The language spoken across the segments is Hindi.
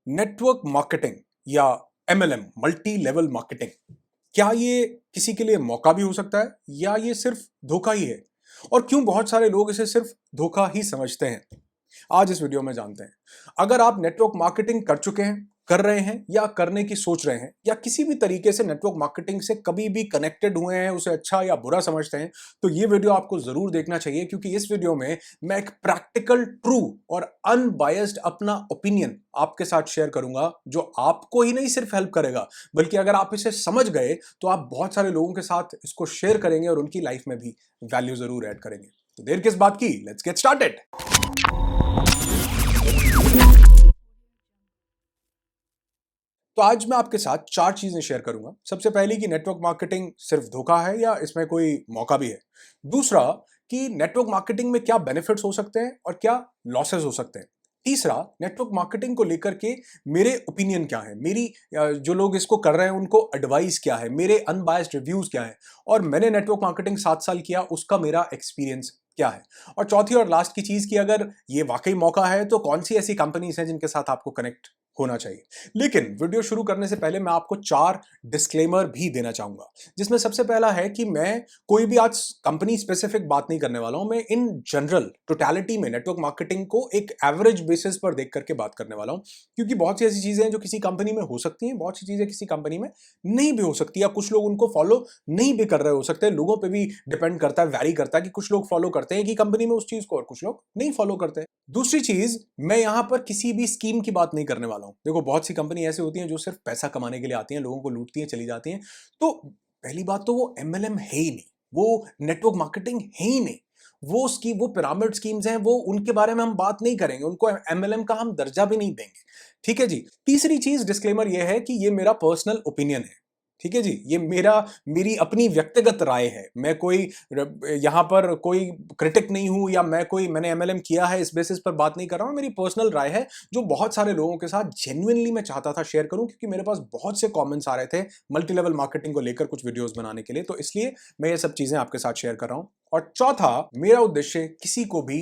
नेटवर्क मार्केटिंग या एमएलएम मल्टी लेवल मार्केटिंग, क्या ये किसी के लिए मौका भी हो सकता है या ये सिर्फ धोखा ही है? और क्यों बहुत सारे लोग इसे सिर्फ धोखा ही समझते हैं? आज इस वीडियो में जानते हैं। अगर आप नेटवर्क मार्केटिंग कर चुके हैं, कर रहे हैं या करने की सोच रहे हैं या किसी भी तरीके से नेटवर्क मार्केटिंग से कभी भी कनेक्टेड हुए हैं, उसे अच्छा या बुरा समझते हैं, तो ये वीडियो आपको जरूर देखना चाहिए, क्योंकि इस वीडियो में मैं एक प्रैक्टिकल, ट्रू और अनबायस्ड अपना ओपिनियन आपके साथ शेयर करूंगा, जो आपको ही नहीं सिर्फ हेल्प करेगा, बल्कि अगर आप इसे समझ गए तो आप बहुत सारे लोगों के साथ इसको शेयर करेंगे और उनकी लाइफ में भी वैल्यू जरूर ऐड करेंगे। तो देर किस बात की, लेट्स गेट स्टार्टेड। तो आज मैं आपके साथ 4 चीजें शेयर करूंगा। सबसे पहली कि नेटवर्क मार्केटिंग सिर्फ धोखा है या इसमें कोई मौका भी है। दूसरा कि नेटवर्क मार्केटिंग में क्या बेनिफिट्स हो सकते हैं और क्या लॉसेस हो सकते हैं। तीसरा, नेटवर्क मार्केटिंग को लेकर के मेरे ओपिनियन क्या है, मेरी जो लोग इसको कर रहे हैं उनको एडवाइस क्या है, मेरे अनबायस्ड रिव्यूज क्या है, और मैंने नेटवर्क मार्केटिंग 7 साल किया, उसका मेरा एक्सपीरियंस क्या है। और चौथी और लास्ट की चीज कि अगर ये वाकई मौका है तो कौन सी ऐसी कंपनीज हैं जिनके साथ आपको कनेक्ट होना चाहिए। लेकिन वीडियो शुरू करने से पहले मैं आपको 4 डिस्क्लेमर भी देना चाहूंगा, जिसमें सबसे पहला है कि मैं कोई भी आज कंपनी स्पेसिफिक बात नहीं करने वाला हूं। मैं इन जनरल टोटलिटी में नेटवर्क मार्केटिंग को एक एवरेज बेसिस पर देख करके बात करने वाला हूं, क्योंकि बहुत सी ऐसी चीजें हैं जो किसी कंपनी में हो सकती हैं, बहुत सी चीजें किसी कंपनी में नहीं भी हो सकती, या कुछ लोग उनको फॉलो नहीं भी कर रहे हो सकते। लोगों पर भी डिपेंड करता है, वैरी करता है कि कुछ लोग फॉलो करते हैं कि कंपनी में उस चीज को और कुछ लोग नहीं फॉलो करते हैं। दूसरी चीज, मैं यहां पर किसी भी स्कीम की बात नहीं करने वाला हूं। देखो, बहुत सी कंपनी ऐसी होती हैं जो सिर्फ पैसा कमाने के लिए आती हैं, लोगों को लूटती हैं, चली जाती हैं। तो पहली बात तो वो एमएलएम है ही नहीं, वो नेटवर्क मार्केटिंग है ही नहीं। वो पिरामिड स्कीम्स हैं, वो उनके बारे में हम बात नहीं करेंगे, उनको एमएलएम का हम दर्जा भी नहीं देंगे। ठीक है जी। तीसरी चीज, डिस्क्लेमर ये है कि ये मेरा पर्सनल ओपिनियन है। ठीक है जी, ये मेरी अपनी व्यक्तिगत राय है। मैं कोई यहां पर कोई क्रिटिक नहीं हूं, या मैंने एमएलएम किया है इस बेसिस पर बात नहीं कर रहा हूं। मेरी पर्सनल राय है, जो बहुत सारे लोगों के साथ जेन्युइनली मैं चाहता था शेयर करूं, क्योंकि मेरे पास बहुत से कमेंट्स आ रहे थे मल्टी लेवल मार्केटिंग को लेकर कुछ वीडियोस बनाने के लिए, तो इसलिए मैं ये सब चीजें आपके साथ शेयर कर रहा हूं। और चौथा, मेरा उद्देश्य किसी को भी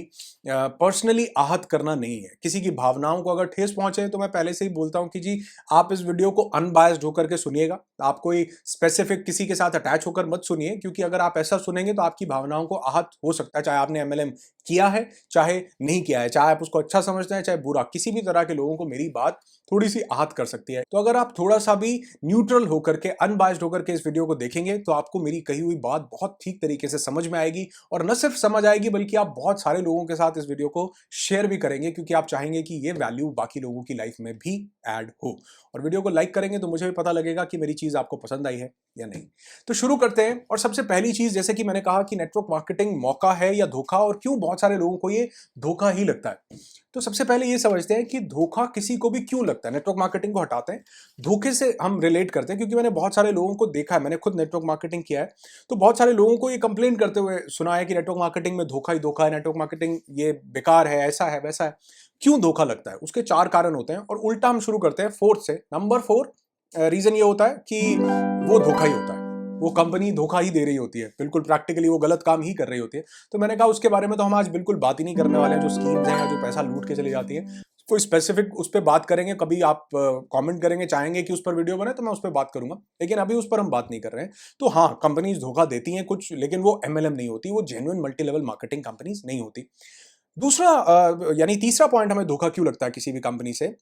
पर्सनली आहत करना नहीं है। किसी की भावनाओं को अगर ठेस पहुंचे तो मैं पहले से ही बोलता हूं कि जी, आप इस वीडियो को अनबायस्ड होकर के सुनिएगा। आप कोई स्पेसिफिक किसी के साथ अटैच होकर मत सुनिए, क्योंकि अगर आप ऐसा सुनेंगे तो आपकी भावनाओं को आहत हो सकता है, चाहे आपने एमएलएम किया है चाहे नहीं किया है, चाहे आप उसको अच्छा समझते हैं चाहे बुरा। किसी भी तरह के लोगों को मेरी बात थोड़ी सी आहत कर सकती है। तो अगर आप थोड़ा सा भी न्यूट्रल होकर के, अनबायस्ड होकर के इस वीडियो को देखेंगे तो आपको मेरी कही हुई बात बहुत ठीक तरीके से समझ में आएगी, और न सिर्फ समझ आएगी बल्कि आप बहुत सारे लोगों के साथ इस वीडियो को शेयर भी करेंगे, क्योंकि आप चाहेंगे कि ये वैल्यू बाकी लोगों की लाइफ में भी ऐड हो। और वीडियो को लाइक करेंगे तो मुझे भी पता लगेगा कि मेरी चीज आपको पसंद आई है या नहीं। तो शुरू करते हैं। और सबसे पहली चीज, जैसे कि मैंने कहा कि नेटवर्क मार्केटिंग मौका है या धोखा, और क्यों बहुत सारे लोगों को ये धोखा ही लगता है। तो सबसे पहले ये समझते हैं कि धोखा किसी को भी क्यों लगता है। नेटवर्क मार्केटिंग को हटाते हैं, धोखे से हम रिलेट करते हैं, क्योंकि मैंने बहुत सारे लोगों को देखा है, मैंने खुद नेटवर्क मार्केटिंग किया है। तो बहुत सारे लोगों को ये कंप्लेंट करते हुए सुना है कि नेटवर्क मार्केटिंग में धोखा ही धोखा है, नेटवर्क मार्केटिंग ये बेकार है, ऐसा है वैसा है। क्यों धोखा लगता है, उसके 4 कारण होते हैं। और उल्टा हम शुरू करते हैं फोर्थ से। नंबर 4 रीजन ये होता है कि वो धोखा ही होता है, वो कंपनी धोखा ही दे रही होती है, बिल्कुल प्रैक्टिकली वो गलत काम ही कर रही होती है। तो मैंने कहा उसके बारे में तो हम आज बिल्कुल बात ही नहीं करने वाले हैं, जो स्कीम्स हैं या जो पैसा लूट के चली जाती है। कोई स्पेसिफिक उस पर बात करेंगे, कभी आप कमेंट करेंगे, चाहेंगे कि उस पर वीडियो बने, तो मैं उस पर बात करूंगा, लेकिन अभी उस पर हम बात नहीं कर रहे हैं। तो हाँ, कंपनीज धोखा देती हैं कुछ, लेकिन वो एमएलएम नहीं होती, वो genuine multi level marketing companies नहीं होती। दूसरा यानी तीसरा पॉइंट, हमें धोखा क्यों लगता है किसी भी कंपनी से,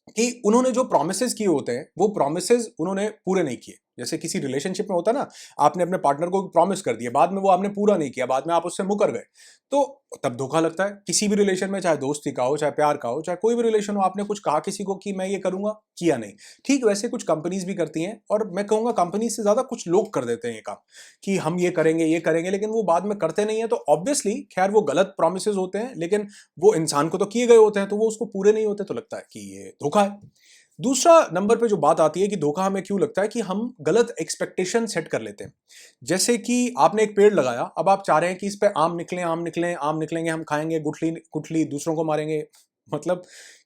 कि उन्होंने जो प्रोमिसेस किए होते हैं वो प्रोमिसेस उन्होंने पूरे नहीं किए। जैसे किसी रिलेशनशिप में होता है ना, आपने अपने पार्टनर को प्रॉमिस कर दिया, बाद में वो आपने पूरा नहीं किया, बाद में आप उससे मुकर गए, तो तब धोखा लगता है। किसी भी रिलेशन में, चाहे दोस्ती का हो, चाहे प्यार का हो, चाहे कोई भी रिलेशन हो, आपने कुछ कहा किसी को कि मैं ये करूंगा, किया नहीं। ठीक वैसे कुछ कंपनीज भी करती हैं, और मैं कहूंगा कंपनीज से ज्यादा कुछ लोग कर देते हैं ये काम, कि हम ये करेंगे, लेकिन वो बाद में करते नहीं है। तो ऑब्वियसली खैर वो गलत प्रोमिस होते हैं, लेकिन वो इंसान को तो किए गए होते हैं, तो वो उसको पूरे नहीं होते, तो लगता है कि ये धोखा है। दूसरा नंबर पे जो बात आती है कि धोखा हमें क्यों लगता है, कि हम गलत एक्सपेक्टेशन सेट कर लेते हैं। जैसे कि आपने एक पेड़ लगाया, अब आप चाह रहे हैं कि इस पे आम निकले, आम निकले, आम निकलेंगे, हम खाएंगे, गुठली गुठली दूसरों को मारेंगे, मतलब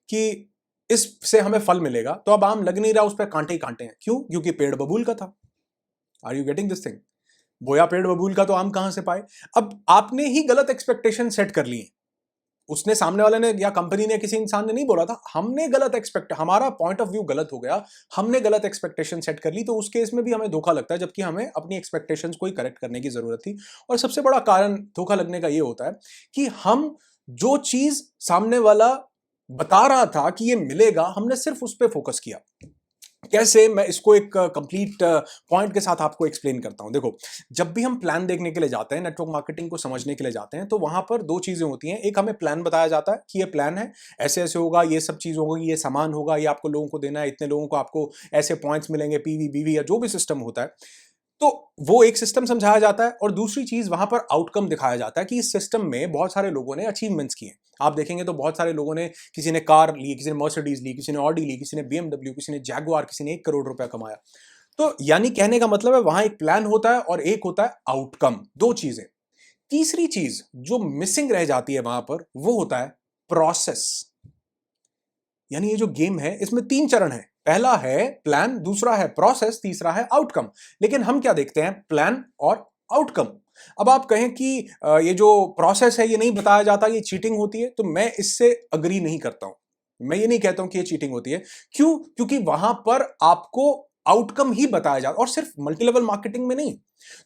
कि इससे हमें फल मिलेगा। तो अब आम लग नहीं रहा, उस पर कांटे ही कांटे हैं। क्यों? क्योंकि पेड़ बबूल का था। Are you getting this thing? बोया पेड़ बबूल का, तो आम कहां से पाए? अब आपने ही गलत एक्सपेक्टेशन सेट कर ली है। उसने सामने वाले ने या कंपनी ने किसी इंसान ने नहीं बोला था, हमने गलत एक्सपेक्ट, हमारा पॉइंट ऑफ व्यू गलत हो गया, हमने गलत एक्सपेक्टेशन सेट कर ली, तो उस केस में भी हमें धोखा लगता है, जबकि हमें अपनी एक्सपेक्टेशंस को ही करेक्ट करने की जरूरत थी। और सबसे बड़ा कारण धोखा लगने का ये होता है कि हम जो चीज सामने वाला बता रहा था कि ये मिलेगा, हमने सिर्फ उस पर फोकस किया। कैसे, मैं इसको एक कंप्लीट पॉइंट के साथ आपको एक्सप्लेन करता हूं। देखो, जब भी हम प्लान देखने के लिए जाते हैं, नेटवर्क मार्केटिंग को समझने के लिए जाते हैं, तो वहां पर दो चीजें होती हैं। एक, हमें प्लान बताया जाता है कि ये प्लान है, ऐसे ऐसे होगा, ये सब चीज होगी, ये सामान होगा, ये आपको लोगों को देना है, इतने लोगों को आपको ऐसे पॉइंट्स मिलेंगे, पीवी बीवी या जो भी सिस्टम होता है, तो वो एक सिस्टम समझाया जाता है। और दूसरी चीज, वहां पर आउटकम दिखाया जाता है कि इस सिस्टम में बहुत सारे लोगों ने अचीवमेंट्स किए। आप देखेंगे तो बहुत सारे लोगों ने, किसी ने कार ली, किसी ने मर्सिडीज ली, किसी ने ऑडी ली, किसी ने बीएमडब्ल्यू, किसी ने जैगुआर, किसी ने 1 करोड़ रुपया कमाया। तो यानी कहने का मतलब है, वहां एक प्लान होता है और एक होता है आउटकम, दो चीजें। तीसरी चीज जो मिसिंग रह जाती है वहां पर, वो होता है प्रोसेस। यानी ये जो गेम है, इसमें 3 चरण है। पहला है प्लान, दूसरा है प्रोसेस, तीसरा है आउटकम। लेकिन हम क्या देखते हैं, प्लान और आउटकम। अब आप कहें कि ये जो प्रोसेस है ये नहीं बताया जाता, ये चीटिंग होती है, तो मैं इससे अग्री नहीं करता हूं। मैं ये नहीं कहता हूं कि ये चीटिंग होती है। क्यों? क्योंकि वहां पर आपको आउटकम ही बताया जाता, और सिर्फ मल्टी लेवल मार्केटिंग में नहीं,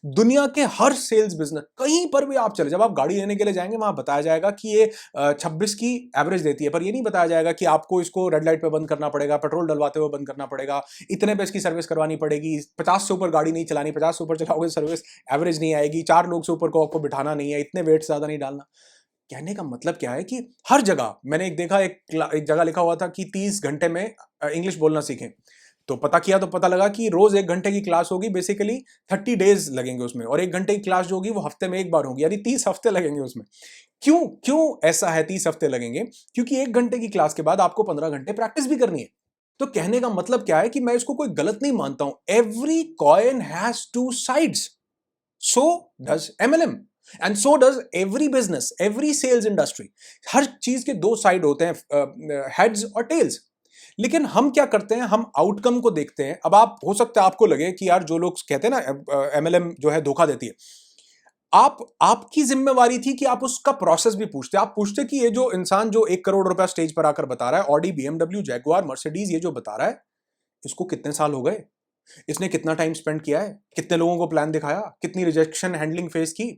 दुनिया के हर सेल्स बिजनेस, कहीं पर भी आप चले, जब आप गाड़ी लेने के लिए जाएंगे, वहां बताया जाएगा कि ये 26 की एवरेज देती है, पर ये नहीं बताया जाएगा कि आपको इसको रेड लाइट पे बंद करना पड़ेगा, पेट्रोल डलवाते हुए बंद करना पड़ेगा, इतने पे इसकी सर्विस करवानी पड़ेगी, 50 से ऊपर गाड़ी नहीं चलानी, 50 से ऊपर चलाओगे सर्विस एवरेज नहीं आएगी, 4 लोग से ऊपर को आपको बिठाना नहीं है, इतने वेट ज्यादा नहीं डालना। कहने का मतलब क्या है कि हर जगह मैंने एक देखा, एक जगह लिखा हुआ था कि 30 घंटे में इंग्लिश बोलना सीखें। तो पता किया तो पता लगा कि रोज 1 घंटे की क्लास होगी, बेसिकली 30 डेज लगेंगे उसमें, और 1 घंटे की क्लास जो होगी वो हफ्ते में एक बार होगी, यानी 30 हफ्ते लगेंगे उसमें। क्यों क्यों ऐसा है 30 हफ्ते लगेंगे? क्योंकि 1 घंटे की क्लास के बाद आपको 15 घंटे प्रैक्टिस भी करनी है। तो कहने का मतलब क्या है कि मैं इसको कोई गलत नहीं मानता हूं। Every coin has two sides, so does MLM, and so does every business, every sales industry. हर चीज के दो साइड होते हैं, हेड्स और टेल्स। लेकिन हम क्या करते हैं, हम आउटकम को देखते हैं। अब आप, हो सकता है आपको लगे कि यार जो लोग कहते हैं ना एमएलएम जो है धोखा देती है, आपकी जिम्मेवारी थी कि आप उसका प्रोसेस भी पूछते। आप पूछते कि ये जो इंसान जो 1 करोड़ रुपया स्टेज पर आकर बता रहा है, ऑडी, बीएमडब्ल्यू, जैगुआर, मर्सिडीज, ये जो बता रहा है, इसको कितने साल हो गए, इसने कितना टाइम स्पेंड किया है, कितने लोगों को प्लान दिखाया, कितनी रिजेक्शन हैंडलिंग फेस की,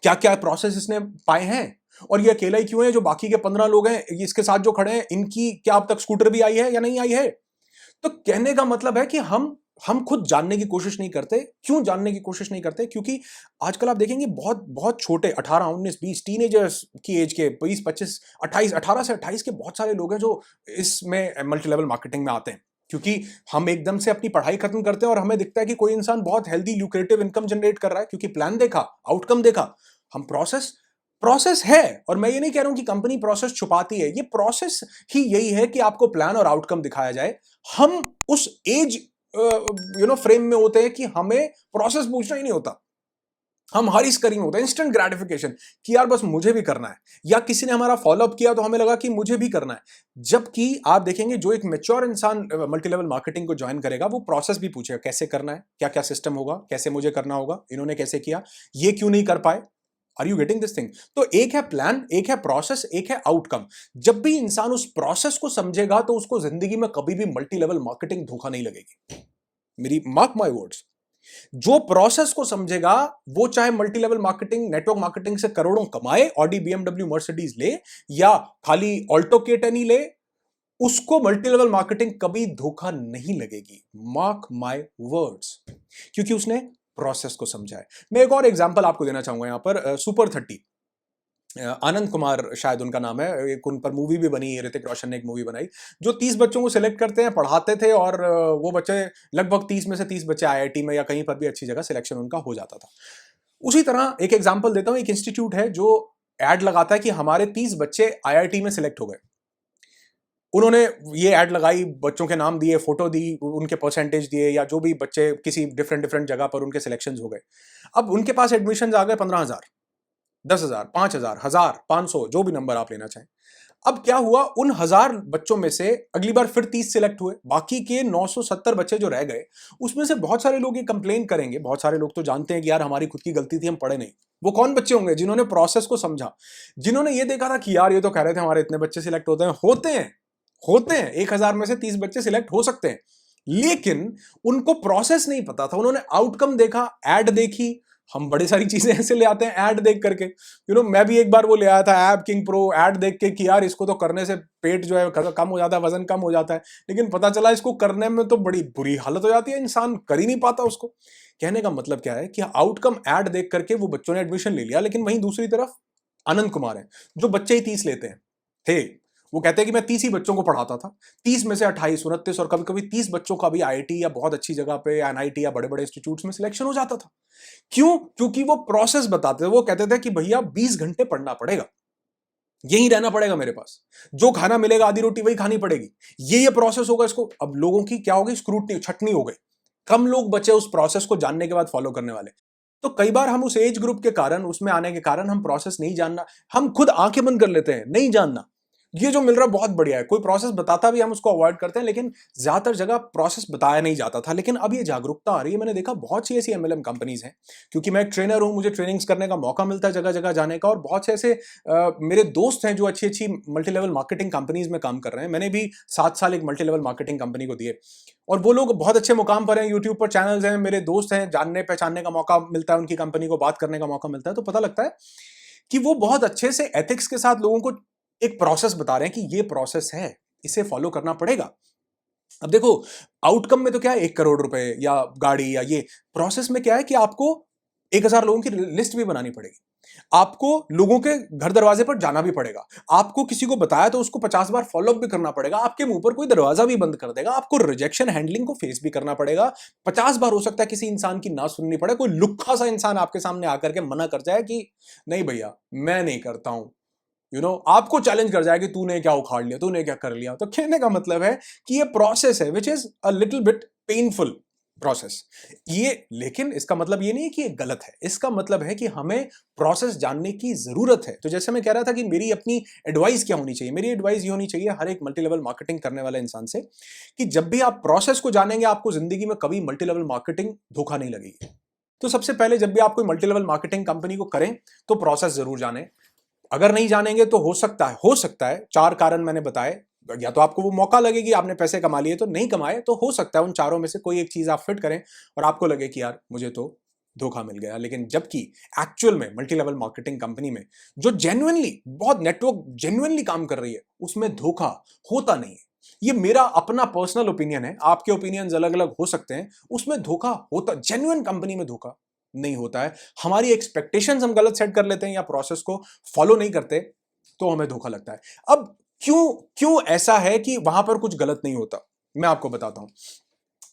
क्या क्या प्रोसेस इसने पाए हैं, और ये अकेला ही क्यों है, जो बाकी के 15 लोग हैं इसके साथ जो खड़े हैं, इनकी क्या अब तक स्कूटर भी आई है या नहीं आई है। तो कहने का मतलब है कि हम खुद जानने की कोशिश नहीं करते। क्यों जानने की कोशिश नहीं करते? क्योंकि आजकल आप देखेंगे बहुत बहुत छोटे 18, 19, 20 टीनेजर्स की एज के, 20, 25, 28, 18 से 28 के बहुत सारे लोग हैं जो इसमें मल्टी लेवल मार्केटिंग में आते हैं। क्योंकि हम एकदम से अपनी पढ़ाई खत्म करते हैं और हमें दिखता है कि कोई इंसान बहुत हेल्दी ल्यूक्रेटिव इनकम जनरेट कर रहा है, क्योंकि प्लान देखा, आउटकम देखा। हम प्रोसेस प्रोसेस है, और मैं ये नहीं कह रहा हूं कि कंपनी प्रोसेस छुपाती है, ये प्रोसेस ही यही है कि आपको प्लान और आउटकम दिखाया जाए। हम उस एज फ्रेम में होते हैं कि हमें प्रोसेस पूछना ही नहीं होता, हम हर इस करी में होता है इंस्टेंट ग्रेटिफिकेशन कि यार बस मुझे भी करना है, या किसी ने हमारा फॉलोअप किया तो हमें लगा कि मुझे भी करना है। जबकि आप देखेंगे जो एक मैच्योर इंसान मल्टी लेवल मार्केटिंग को ज्वाइन करेगा, वो प्रोसेस भी पूछेगा, कैसे करना है, क्या क्या सिस्टम होगा, कैसे मुझे करना होगा, इन्होंने कैसे किया, ये क्यों नहीं कर पाए। Are you getting this thing? तो एक है प्लान, एक है प्रोसेस, एक है आउटकम। जब भी इंसान उस प्रोसेस को समझेगा, तो उसको जिंदगी में कभी भी मल्टी लेवल मार्केटिंग धोखा नहीं लगेगी। मेरी मार्क माय वर्ड्स, जो प्रोसेस को समझेगा, वो चाहे multi level marketing, network marketing से करोड़ों कमाए, ऑडी, बीएमडब्ल्यू, मर्सिडीज ले, या खाली ऑल्टो के10 ही ले, उसको मल्टी लेवल मार्केटिंग कभी धोखा नहीं लगेगी। मार्क माय वर्ड्स, क्योंकि उसने प्रोसेस को समझा है। मैं एक और एग्जांपल आपको देना चाहूंगा यहां पर, सुपर 30, आनंद कुमार शायद उनका नाम है, एक उन पर मूवी भी बनी, ऋतिक रोशन ने एक मूवी बनाई, जो 30 बच्चों को सिलेक्ट करते हैं, पढ़ाते थे, और वो बच्चे लगभग 30 में से 30 बच्चे आईआईटी में या कहीं पर भी अच्छी जगह सिलेक्शन उनका हो जाता था। उसी तरह एक एग्जांपल देता हूं, एक इंस्टीट्यूट है जो एड लगाता है कि हमारे 30 बच्चे आईआईटी में सिलेक्ट हो गए। उन्होंने ये एड लगाई, बच्चों के नाम दिए, फोटो दी, उनके परसेंटेज दिए, या जो भी बच्चे किसी डिफरेंट डिफरेंट जगह पर उनके सिलेक्शन हो गए। अब उनके पास एडमिशन आ गए 15,000, 10,000, 5,000, 1,000, 500, जो भी नंबर आप लेना चाहें। अब क्या हुआ, उन 1000 बच्चों में से अगली बार फिर 30 सिलेक्ट हुए, बाकी के 970 बच्चे जो रह गए, उसमें से बहुत सारे लोग ये कंप्लेन करेंगे, बहुत सारे लोग तो जानते हैं कि यार हमारी खुद की गलती थी, हम पढ़े नहीं। वो कौन बच्चे होंगे? जिन्होंने प्रोसेस को समझा, जिन्होंने ये देखा था कि यार ये तो कह रहे थे हमारे इतने बच्चे सिलेक्ट होते हैं 1000 में से 30 बच्चे सिलेक्ट हो सकते हैं, लेकिन उनको प्रोसेस नहीं पता था। उन्होंने आउटकम देखा, एड देखी, हम बड़ी सारी चीजें ऐसे ले आते हैं ऐड देख करके। मैं भी एक बार वो ले आया था ऐप किंग प्रो, ऐड देख के कि यार इसको तो करने से पेट जो है कम हो जाता है, वजन कम हो जाता है, लेकिन पता चला इसको करने में तो बड़ी बुरी हालत हो जाती है, इंसान कर ही नहीं पाता उसको। कहने का मतलब क्या है कि आउटकम ऐड देख करके वो बच्चों ने एडमिशन ले लिया, लेकिन वहीं दूसरी तरफ आनंद कुमार है जो बच्चे ही 30 लेते हैं थे, वो कहते हैं कि मैं 30 ही बच्चों को पढ़ाता था, 30 में से 28, 29 और कभी कभी 30 बच्चों का भी आईआईटी या बहुत अच्छी जगह पे एनआईटी या बड़े बड़े इंस्टीट्यूट्स में सिलेक्शन हो जाता था। क्यों? क्योंकि वो प्रोसेस बताते थे। वो कहते थे कि भैया 20 घंटे पढ़ना पड़ेगा, यही रहना पड़ेगा मेरे पास, जो खाना मिलेगा आधी रोटी वही खानी पड़ेगी, ये प्रोसेस होगा इसको। अब लोगों की क्या हो गई, स्क्रूटनी, छटनी हो गई, कम लोग बचे उस प्रोसेस को जानने के बाद फॉलो करने वाले। तो कई बार हम उस एज ग्रुप के कारण, उसमें आने के कारण हम प्रोसेस नहीं जानना, हम खुद आंखें बंद कर लेते हैं, नहीं जानना। ये जो मिल रहा है बहुत बढ़िया है, कोई प्रोसेस बताता भी हम उसको अवॉइड करते हैं, लेकिन ज्यादातर जगह प्रोसेस बताया नहीं जाता था। लेकिन अब ये जागरूकता आ रही है, मैंने देखा बहुत सी ऐसी एमएलएम कंपनीज हैं, क्योंकि मैं एक ट्रेनर हूं, मुझे ट्रेनिंग्स करने का मौका मिलता है जगह जगह जाने का, और बहुत से ऐसे मेरे दोस्त हैं जो अच्छी अच्छी मल्टी लेवल मार्केटिंग कंपनीज में काम कर रहे हैं। मैंने भी 7 साल एक मल्टी लेवल मार्केटिंग कंपनी को दिए, और वो लोग बहुत अच्छे मुकाम पर हैं, यूट्यूब पर चैनल्स हैं, मेरे दोस्त हैं, जानने पहचानने का मौका मिलता है, उनकी कंपनी को बात करने का मौका मिलता है, तो पता लगता है कि वो बहुत अच्छे से एथिक्स के साथ लोगों को एक प्रोसेस बता रहे हैं कि ये प्रोसेस है, इसे फॉलो करना पड़ेगा। अब देखो, आउटकम में तो क्या है, 1 करोड़ रुपए या गाड़ी या ये, प्रोसेस में क्या है कि आपको 1000 लोगों की लिस्ट भी बनानी पड़ेगी, आपको लोगों के घर दरवाजे पर जाना भी पड़ेगा, आपको किसी को बताया तो उसको 50 बार फॉलोअप भी करना पड़ेगा, आपके मुंह पर कोई दरवाजा भी बंद कर देगा, आपको रिजेक्शन हैंडलिंग को फेस भी करना पड़ेगा। 50 बार हो सकता है किसी इंसान की ना सुननी पड़े, कोई लुक्खा सा इंसान आपके सामने आकर के मना कर जाए कि नहीं भैया मैं नहीं करता हूं, आपको चैलेंज कर जाए कि तूने क्या उखाड़ लिया, तूने क्या कर लिया। तो कहने का मतलब है कि ये प्रोसेस है which is a little bit painful process ये, लेकिन इसका मतलब ये नहीं है कि ये गलत है, इसका मतलब है कि हमें प्रोसेस जानने की जरूरत है। तो जैसे मैं कह रहा था कि मेरी अपनी एडवाइस क्या होनी चाहिए, मेरी एडवाइस ये होनी चाहिए हर एक मल्टी लेवल मार्केटिंग करने वाले इंसान से, कि जब भी आप प्रोसेस को जानेंगे आपको जिंदगी में कभी मल्टी लेवल मार्केटिंग धोखा नहीं लगेगी। तो सबसे पहले जब भी आप कोई मल्टी लेवल मार्केटिंग कंपनी को करें तो प्रोसेस जरूर जानें। अगर नहीं जानेंगे तो हो सकता है 4 कारण मैंने बताए, या तो आपको वो मौका लगे कि आपने पैसे कमा लिए, तो नहीं कमाए तो हो सकता है उन चारों में से कोई एक चीज आप फिट करें और आपको लगे कि यार मुझे तो धोखा मिल गया। लेकिन जबकि एक्चुअल में मल्टी लेवल मार्केटिंग कंपनी में जो जेन्युइनली बहुत नेटवर्क जेन्युइनली काम कर रही है, उसमें धोखा होता नहीं है। ये मेरा अपना पर्सनल ओपिनियन है, आपके ओपिनियंस अलग अलग हो सकते हैं। उसमें धोखा होता, जेन्युइन कंपनी में धोखा नहीं होता है। हमारी एक्सपेक्टेशंस हम गलत सेट कर लेते हैं या प्रोसेस को फॉलो नहीं करते तो हमें धोखा लगता है। अब क्यों क्यों ऐसा है कि वहां पर कुछ गलत नहीं होता, मैं आपको बताता हूं।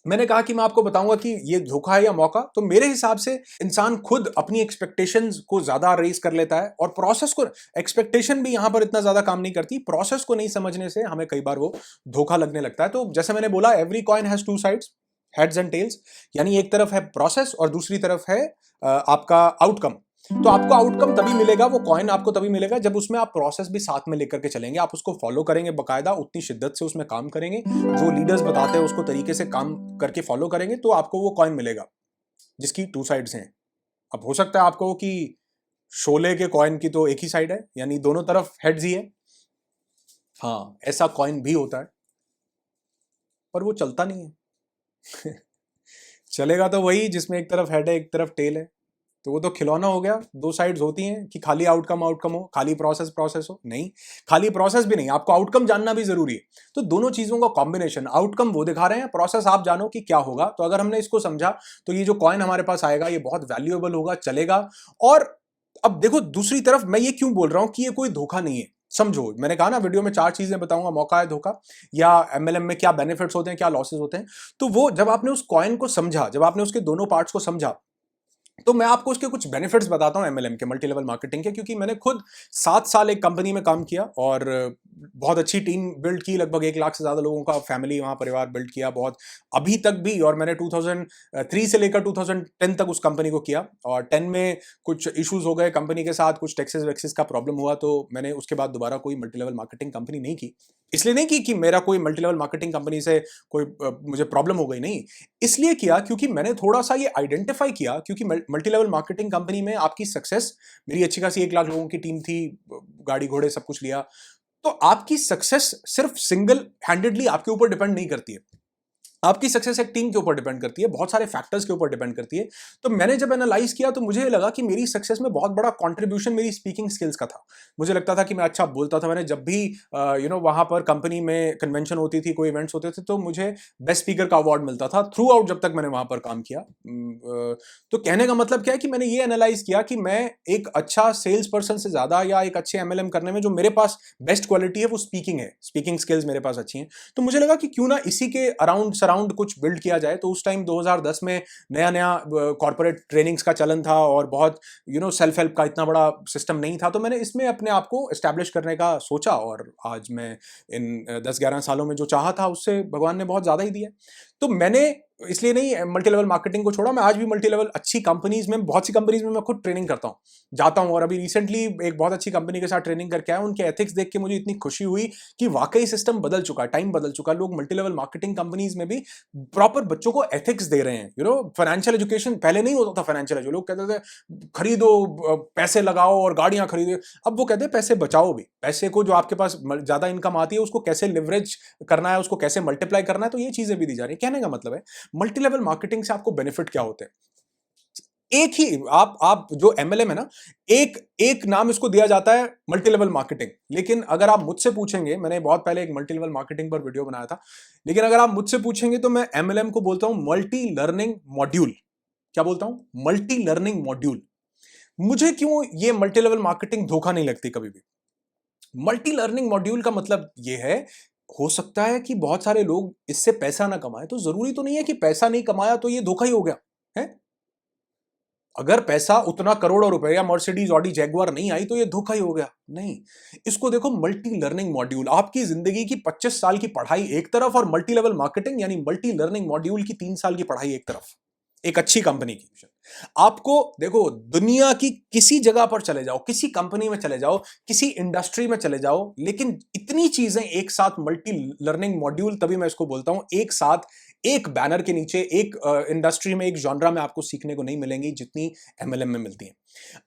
मैंने कहा कि मैं आपको बताऊंगा कि ये धोखा है या मौका। तो मेरे हिसाब से इंसान खुद अपनी एक्सपेक्टेशंस को ज्यादा रेज कर लेता है, और प्रोसेस को, एक्सपेक्टेशन भी यहां पर इतना ज्यादा काम नहीं करती, प्रोसेस को नहीं समझने से हमें कई बार वो धोखा लगने लगता है। तो जैसे मैंने बोला, every coin has two sides, heads and tails, यानी एक तरफ है प्रोसेस और दूसरी तरफ है आपका आउटकम। तो आपको आउटकम तभी मिलेगा, वो कॉइन आपको तभी मिलेगा जब उसमें आप प्रोसेस भी साथ में लेकर के चलेंगे, आप उसको फॉलो करेंगे बकायदा, उतनी शिद्दत से उसमें काम करेंगे, जो लीडर्स बताते हैं उसको तरीके से काम करके फॉलो करेंगे, तो आपको वो कॉइन मिलेगा जिसकी 2 साइड्स हैं। अब हो सकता है आपको कि शोले के कॉइन की तो एक ही साइड है, यानी दोनों तरफ हेड्स ही है। हाँ, ऐसा कॉइन भी होता है, पर वो चलता नहीं है। चलेगा तो वही जिसमें एक तरफ हेड है एक तरफ टेल है। तो वो तो खिलौना हो गया, 2 साइड्स होती हैं कि खाली आउटकम आउटकम हो, खाली प्रोसेस प्रोसेस हो। नहीं, खाली प्रोसेस भी नहीं, आपको आउटकम जानना भी जरूरी है। तो दोनों चीजों का कॉम्बिनेशन, आउटकम वो दिखा रहे हैं, प्रोसेस आप जानो कि क्या होगा। तो अगर हमने इसको समझा तो ये जो कॉइन हमारे पास आएगा ये बहुत वैल्यूएबल होगा, चलेगा। और अब देखो दूसरी तरफ, मैं ये क्यों बोल रहा हूं कि ये कोई धोखा नहीं है। समझो, मैंने कहा ना वीडियो में 4 चीजें बताऊंगा, मौका है, धोखा, या एमएलएम में क्या बेनिफिट्स होते हैं, क्या लॉसेस होते हैं। तो वो जब आपने उस कॉइन को समझा, जब आपने उसके दोनों पार्ट्स को समझा, तो मैं आपको उसके कुछ बेनिफिट्स बताता हूँ एमएलएम के, मल्टी लेवल मार्केटिंग के, क्योंकि मैंने खुद 7 साल एक कंपनी में काम किया और बहुत अच्छी टीम बिल्ड की, लगभग 1 लाख से ज़्यादा लोगों का फैमिली वहाँ परिवार बिल्ड किया बहुत अभी तक भी। और मैंने 2003 से लेकर 2010 तक उस कंपनी को किया, और 10 में कुछ इश्यूज हो गए कंपनी के साथ, कुछ टैक्सेस वैक्सेस का प्रॉब्लम हुआ, तो मैंने उसके बाद दोबारा कोई मल्टी लेवल मार्केटिंग कंपनी नहीं की। इसलिए नहीं की कि मेरा कोई मल्टी लेवल मार्केटिंग कंपनी से कोई मुझे प्रॉब्लम हो गई, नहीं, इसलिए किया क्योंकि मैंने थोड़ा सा ये आइडेंटिफाई किया, क्योंकि मल्टी लेवल मार्केटिंग कंपनी में आपकी सक्सेस, मेरी अच्छी खासी 1 लाख लोगों की टीम थी, गाड़ी घोड़े सब कुछ लिया, तो आपकी सक्सेस सिर्फ सिंगल हैंडेडली आपके ऊपर डिपेंड नहीं करती है। आपकी सक्सेस एक टीम के ऊपर डिपेंड करती है, बहुत सारे फैक्टर्स के ऊपर डिपेंड करती है। तो मैंने जब एनालाइज किया तो मुझे लगा कि मेरी सक्सेस में बहुत बड़ा कंट्रीब्यूशन मेरी स्पीकिंग स्किल्स का था। मुझे लगता था कि मैं अच्छा बोलता था। मैंने जब भी वहां पर कंपनी में कन्वेंशन होती थी, कोई इवेंट्स होते थे, तो मुझे बेस्ट स्पीकर का अवार्ड मिलता था थ्रू आउट जब तक मैंने वहां पर काम किया। तो कहने का मतलब क्या है कि मैंने ये एनालाइज किया कि मैं एक अच्छा सेल्स पर्सन से ज्यादा, या एक अच्छे एमएलएम करने में जो मेरे पास बेस्ट क्वालिटी है वो स्पीकिंग है, स्पीकिंग स्किल्स मेरे पास अच्छी हैं। तो मुझे लगा कि क्यों ना इसी के अराउंड सराउंड कुछ बिल्ड किया जाए। तो उस टाइम 2010 में नया नया कॉर्पोरेट ट्रेनिंग्स का चलन था, और बहुत सेल्फ हेल्प का इतना बड़ा सिस्टम नहीं था। तो मैंने इसमें अपने आप को एस्टैब्लिश करने का सोचा, और आज मैं इन 10-11 सालों में जो चाहा था उससे भगवान ने बहुत ज्यादा ही दिया। तो मैंने इसलिए नहीं मल्टी लेवल मार्केटिंग को छोड़ा, मैं आज भी मल्टी लेवल अच्छी कंपनीज में, बहुत सी कंपनीज में मैं खुद ट्रेनिंग करता हूँ, जाता हूँ। और अभी रिसेंटली एक बहुत अच्छी कंपनी के साथ ट्रेनिंग करके आया, उनके एथिक्स देख के मुझे इतनी खुशी हुई कि वाकई सिस्टम बदल चुका है, टाइम बदल चुका है। लोग मल्टी लेवल मार्केटिंग कंपनीज में भी प्रॉपर बच्चों को एथिक्स दे रहे हैं। फाइनेंशियल एजुकेशन पहले नहीं होता था, फाइनेंशियल जो लोग कहते थे खरीदो, पैसे लगाओ और गाड़ियां खरीदो, अब वो कहते हैं पैसे बचाओ भी, पैसे को जो आपके पास ज्यादा इनकम आती है उसको कैसे लिवरेज करना है, उसको कैसे मल्टीप्लाई करना है, तो ये चीजें भी दी जा रही है। कहने का मतलब है मल्टी लेवल मार्केटिंग से आपको बेनिफिट क्या होते हैं। एक ही आप जो एमएलएम है ना, एक एक नाम इसको दिया जाता है मल्टी लेवल मार्केटिंग। लेकिन अगर आप मुझसे पूछेंगे, मैंने बहुत पहले एक मल्टी लेवल मार्केटिंग पर वीडियो बनाया था, लेकिन अगर आप मुझसे पूछेंगे तो मैं एमएलएम को बोलता हूं मल्टी लर्निंग मॉड्यूल। क्या बोलता हूं? Multi learning module. मुझे क्यों ये मल्टी लेवल मार्केटिंग धोखा नहीं लगती कभी भी। मल्टी लर्निंग मॉड्यूल का मतलब ये है, हो सकता है कि बहुत सारे लोग इससे पैसा ना कमाए, तो जरूरी तो नहीं है कि पैसा नहीं कमाया तो ये धोखा ही हो गया है। अगर पैसा उतना करोड़ों रुपए या मर्सिडीज ऑडी जैगुआर नहीं आई तो ये धोखा ही हो गया, नहीं। इसको देखो मल्टी लर्निंग मॉड्यूल, आपकी जिंदगी की 25 साल की पढ़ाई एक तरफ, और मल्टी लेवल मार्केटिंग यानी मल्टी लर्निंग मॉड्यूल की 3 साल की पढ़ाई एक तरफ, एक अच्छी कंपनी की। आपको देखो, दुनिया की किसी जगह पर चले जाओ, किसी कंपनी में चले जाओ, किसी इंडस्ट्री में चले जाओ, लेकिन इतनी चीजें एक साथ मल्टी लर्निंग मॉड्यूल, तभी मैं इसको बोलता हूं एक साथ, एक बैनर के नीचे, एक इंडस्ट्री में, एक जॉनरा में आपको सीखने को नहीं मिलेंगी जितनी एमएलएम में मिलती हैं।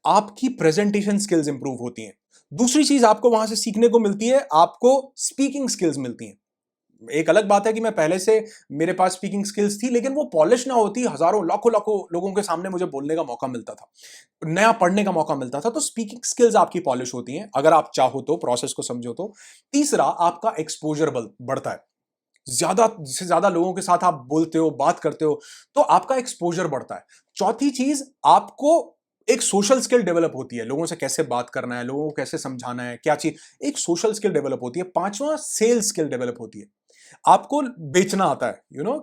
आपकी प्रेजेंटेशन स्किल्स इंप्रूव होती हैं। दूसरी चीज आपको वहां से सीखने को मिलती है, आपको स्पीकिंग स्किल्स मिलती हैं। एक अलग बात है कि मैं पहले से मेरे पास स्पीकिंग स्किल्स थी, लेकिन वो पॉलिश ना होती, हजारों लाखों लाखों लोगों के सामने मुझे बोलने का मौका मिलता था, नया पढ़ने का मौका मिलता था। तो स्पीकिंग स्किल्स आपकी पॉलिश होती हैं अगर आप चाहो तो, प्रोसेस को समझो तो। तीसरा, आपका एक्सपोजर बढ़ता है। ज्यादा से ज्यादा लोगों के साथ आप बोलते हो, बात करते हो, तो आपका एक्सपोजर बढ़ता है। चौथी चीज, आपको एक सोशल स्किल डेवलप होती है, लोगों से कैसे बात करना है, लोगों को कैसे समझाना है, क्या चीज, एक सोशल स्किल डेवलप होती है। पांचवा, सेल्स स्किल डेवलप होती है, आपको बेचना आता है,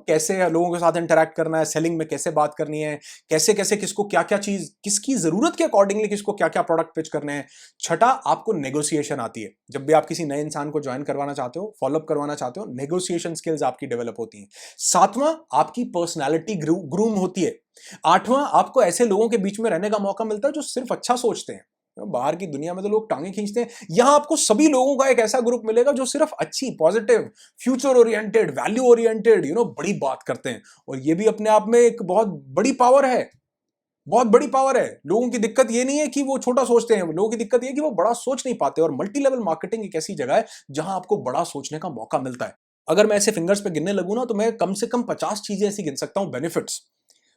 कैसे लोगों के साथ इंटरैक्ट करना है, सेलिंग में कैसे बात करनी है, कैसे कैसे किसको क्या क्या चीज, किसकी जरूरत के अकॉर्डिंगली किसको क्या क्या प्रोडक्ट पिच करने हैं। छठा, आपको नेगोशिएशन आती है, जब भी आप किसी नए इंसान को ज्वाइन करवाना चाहते हो, फॉलोअप करवाना चाहते हो, नेगोशिएशन स्किल्स आपकी डेवलप होती हैं। सातवां, आपकी पर्सनैलिटी ग्रूम होती है। आठवां, आपको ऐसे लोगों के बीच में रहने का मौका मिलता है जो सिर्फ अच्छा सोचते हैं। बाहर की दुनिया में तो लोग टांगे खींचते हैं, यहां आपको सभी लोगों का एक ऐसा ग्रुप मिलेगा जो सिर्फ अच्छी, positive, future oriented, value oriented, बड़ी बात करते हैं। और ये भी अपने आप में एक बहुत बड़ी पावर है, बहुत बड़ी पावर है। लोगों की दिक्कत ये नहीं है कि वो छोटा सोचते हैं, लोगों की दिक्कत ये है कि वो बड़ा सोच नहीं पाते। और मल्टी लेवल मार्केटिंग एक ऐसी जगह है जहां आपको बड़ा सोचने का मौका मिलता है। अगर मैं ऐसे फिंगर्स पे गिनने लगूं ना, तो मैं कम से कम 50 चीजें ऐसी गिन सकता हूं, बेनिफिट्स